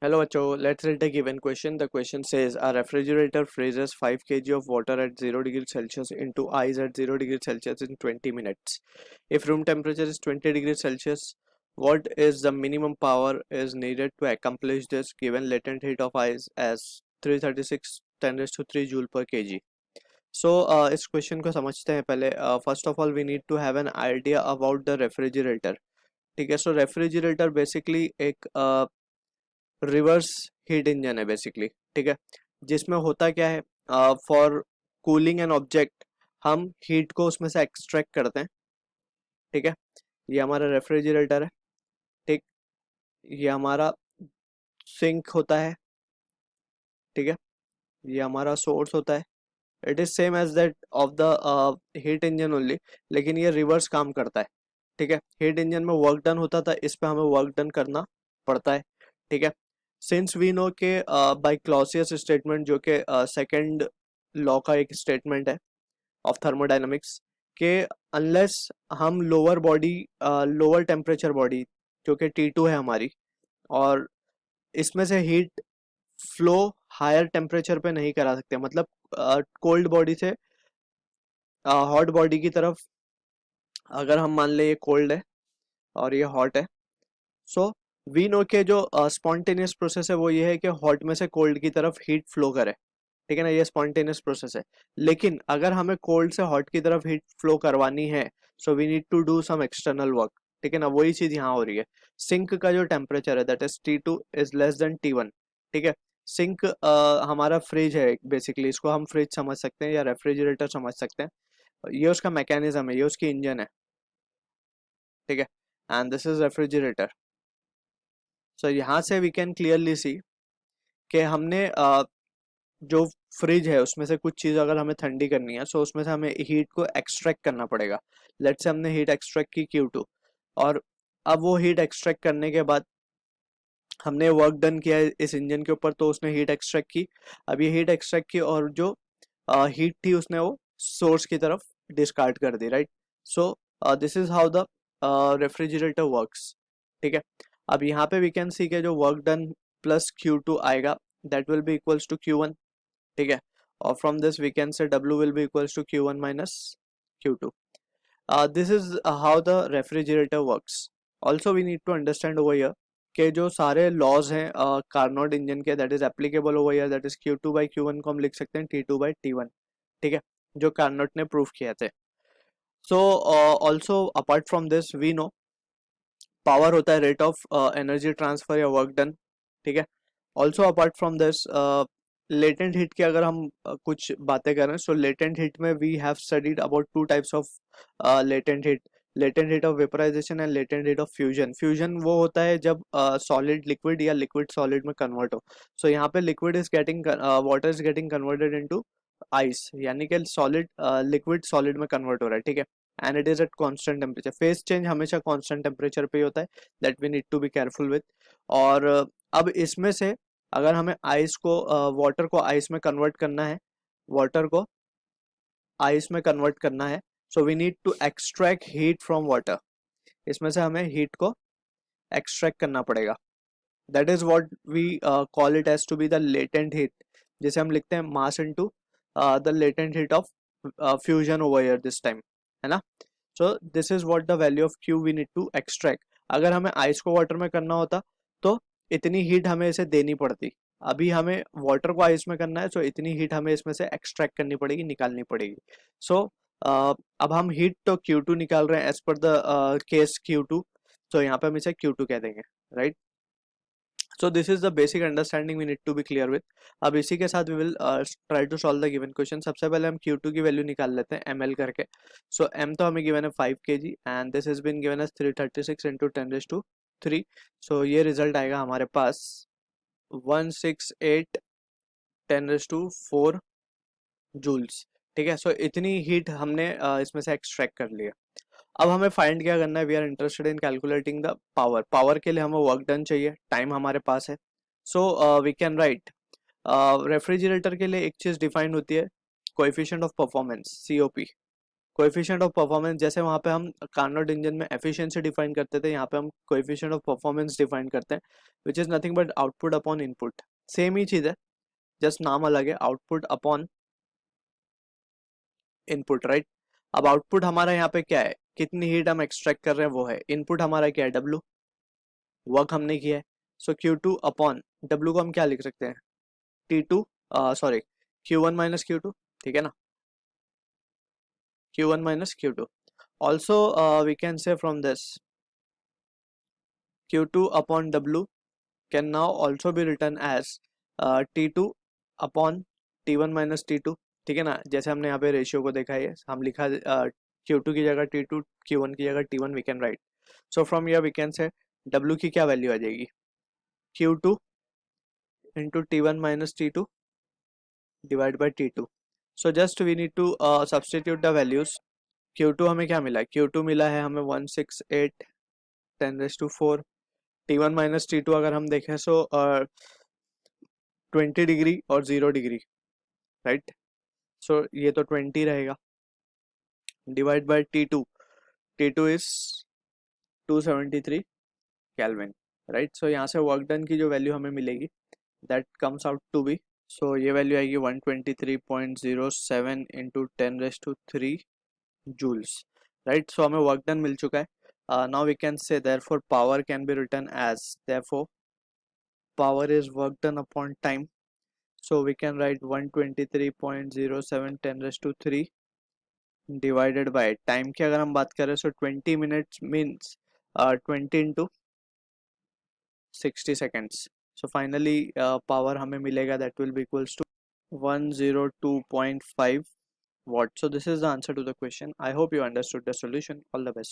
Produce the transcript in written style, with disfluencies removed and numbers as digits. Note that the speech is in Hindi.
Hello, Acho. Let's read the given question. The question says a refrigerator freezes 5 kg of water at 0 degrees Celsius into ice at 0 degrees Celsius in 20 minutes. If room temperature is 20 degrees Celsius, what is the minimum power is needed to accomplish this given latent heat of ice as 336 10 raised to 3 joule per kg. So इस क्वेश्चन को समझते हैं पहले. First of all we need to have an idea about the refrigerator. ठीक है. सो रेफ्रिजरेटर बेसिकली एक रिवर्स हीट इंजन है बेसिकली. ठीक है. जिसमें होता क्या है, फॉर कूलिंग एन ऑब्जेक्ट हम हीट को उसमें से एक्सट्रैक्ट करते हैं. ठीक है. ये हमारा रेफ्रिजरेटर है. ठीक. ये हमारा सिंक होता है. ठीक है. ये हमारा सोर्स होता है. It is same as that of the heat engine only, लेकिन ये रिवर्स काम करता है. ठीक है. हीट इंजन में वर्क डन होता था, इस पे हमें वर्क डन करना पड़ता है. ठीक है. सिंस वी नो के बाय क्लॉसियस स्टेटमेंट, जो कि सेकंड लॉ का एक स्टेटमेंट है ऑफ थर्मोडायनामिक्स, के अनलेस हम लोअर टेम्परेचर बॉडी जो कि T2 है हमारी, और इसमें से हीट फ्लो हायर टेम्परेचर पे नहीं करा सकते. मतलब कोल्ड बॉडी से हॉट बॉडी की तरफ अगर हम मान ले ये कोल्ड है और ये हॉट है, सो वी नो के जो स्पॉन्टेनियस प्रोसेस है वो ये है कि हॉट में से कोल्ड की तरफ हीट फ्लो करे. ठीक है ना. ये स्पॉन्टेनियस प्रोसेस है. लेकिन अगर हमें कोल्ड से हॉट की तरफ हीट फ्लो करवानी है, so we need to do some external work. ठीक है ना. वही चीज यहाँ हो रही है. सिंक का जो टेम्परेचर है that is T2 is less than T1. ठीक है. सिंक हमारा फ्रिज है बेसिकली. इसको हम फ्रिज समझ सकते हैं या रेफ्रिजरेटर समझ सकते हैं. ये उसका मैकेनिज्म है, ये उसकी इंजन है. ठीक है. And this is refrigerator. So यहाँ से वी कैन क्लियरली सी कि हमने जो फ्रिज है उसमें से कुछ चीज़ अगर हमें ठंडी करनी है, सो उसमें से हमें हीट को एक्सट्रैक्ट करना पड़ेगा. लेट्स से हमने हीट एक्सट्रैक्ट की Q2, और अब वो हीट एक्सट्रैक्ट करने के बाद हमने वर्क डन किया है इस इंजन के ऊपर, तो उसने हीट एक्सट्रैक्ट की. अब ये हीट एक्सट्रैक्ट की और जो हीट थी उसने वो सोर्स की तरफ डिस्कार्ड कर दी. Right. So this is how the refrigerator works. ठीक है. अब यहाँ पे वी कैन सी के जो वर्क डन प्लस Q2 आएगा, that will be equals to Q1. ठीक है. और from this we can say W will be equals to Q1 minus Q2. This is how the refrigerator works. Also we need to understand over here के जो सारे लॉज हैं कार्नोट इंजन के, that is applicable over here. That is Q2 by Q1 को हम लिख सकते हैं T2 बाई T1. ठीक है. जो कार्नोट ने प्रूफ किए थे. So also apart from this we know power होता है रेट ऑफ एनर्जी ट्रांसफर या वर्क डन. ठीक है. Also apart from this latent heat की अगर हम कुछ बातें करें, सो लेटेंट हीट में we have studied about two types of latent heat of vaporization and latent heat of fusion. Fusion वो होता है जब सॉलिड लिक्विड या लिक्विड सॉलिड में कन्वर्ट हो. सो यहाँ पे liquid is getting water is getting converted into ice, यानी कि सॉलिड लिक्विड सॉलिड में कन्वर्ट हो रहा है. ठीक है. And it is at constant temperature. Phase change हमेशा कांस्टेंट टेम्परेचर पे ही होता है. That we need to be careful with. और अब इसमें से अगर हमें आइस को वाटर को आइस में कन्वर्ट करना है, वाटर को आइस में कन्वर्ट करना है, so we need to extract heat from water. इसमें से हमें हीट को एक्सट्रैक्ट करना पड़ेगा. That is what we call it as to be the latent heat, जिसे हम लिखते हैं mass into the latent heat of fusion over here this time. है ना. So this is what the value of Q we need to extract. अगर हमें आइस को वाटर में करना होता तो इतनी हीट हमें इसे देनी पड़ती. अभी हमें वाटर को आइस में करना है, सो इतनी हीट हमें इसमें से एक्सट्रैक्ट करनी पड़ेगी, निकालनी पड़ेगी. सो अब हम हीट तो Q2 निकाल रहे हैं as per the case Q2, तो यहाँ पे हम इसे Q2 कह देंगे. Right. So this is the basic understanding we need to be clear with. अब इसी के साथ we will try to solve the given question. सबसे पहले हम Q2 की वैल्यू निकाल लेते हैं ml करके. सो m तो हमें गिवन है 5 kg and this has been given as 336 into 10⁻³ सो ये रिजल्ट आएगा हमारे पास 168 10⁻⁴ जूल्स. ठीक है. सो इतनी हीट हमने इसमें से एक्सट्रैक्ट कर लिया. अब हमें फाइंड क्या करना है. We are interested in calculating the power. Power के लिए हमें वर्क डन चाहिए, टाइम हमारे पास है. So we can write refrigerator के लिए एक चीज डिफाइंड होती है coefficient of performance COP. Coefficient of performance, जैसे वहाँ पे हम कार्नोट इंजन में एफिशिएंसी डिफाइन करते थे, यहाँ पे हम कोएफिशिएंट ऑफ परफॉर्मेंस डिफाइन करते हैं, which is nothing but output upon input. Same ही चीज़ है, जस्ट नाम अलग है, आउटपुट अपॉन इनपुट, राइट। अब आउटपुट हमारा यहाँ पे क्या है, कितनी हीट हम एक्सट्रैक्ट कर रहे हैं वो है, इनपुट हमारा क्या है, डब्ल्यू, वर्क हमने किया है। So Q two upon W को हम क्या लिख सकते हैं, T two, sorry, Q one minus Q two, ठीक है ना, Q one minus Q two. Also we can say from this Q two upon W can now also be written as T2 upon T1 minus T2, ठीक है ना। जैसे हमने यहाँ पे रेशियो को देखा है, हम लिखा Q2 की जगह T2, Q1 की जगह T1 we can write. So from here we can say W की क्या वैल्यू आ जाएगी, Q2 into T1 minus T2 divide by T2। So just we need to substitute the values. Q2 हमें क्या मिला है, Q2 मिला है हमें 168 10⁻⁴। T1 माइनस T2 अगर हम देखें सो 20 डिग्री और 0 डिग्री, राइट। सो ये तो 20 रहेगा, divide by T2, T2 is 273 kelvin, right. So यहाँ से वर्क डन की जो वैल्यू हमें मिलेगी that comes out to be, so ये वैल्यू आएगी 123.07 इंटू 10⁻³ जूल्स, राइट। सो हमें वर्क डन मिल चुका है। Now we can say therefore power can be written as, therefore power is work done upon time, so we can write 123.07 10⁻³ divided by time की अगर हम बात करें so 20 minutes means 20 into 60 seconds. So finally power हमें मिलेगा that will be equals to 102.5 watt. So this is the answer to the question. I hope you understood the solution. All the best.